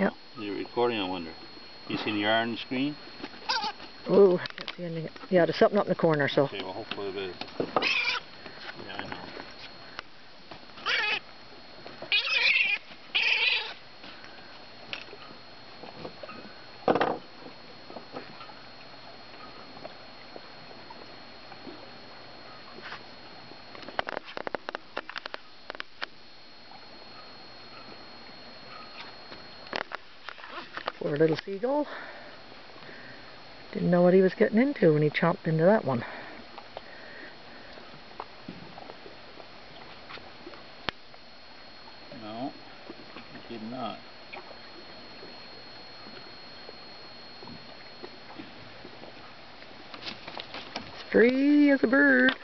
Yep. You're recording, I wonder. You see the yard on the screen? Oh, I can't see anything. Yeah, there's something up in the corner, so. Okay, well, hopefully it is. Yeah, I know. Poor little seagull. Didn't know what he was getting into when he chomped into that one. No, he did not. Free as a bird.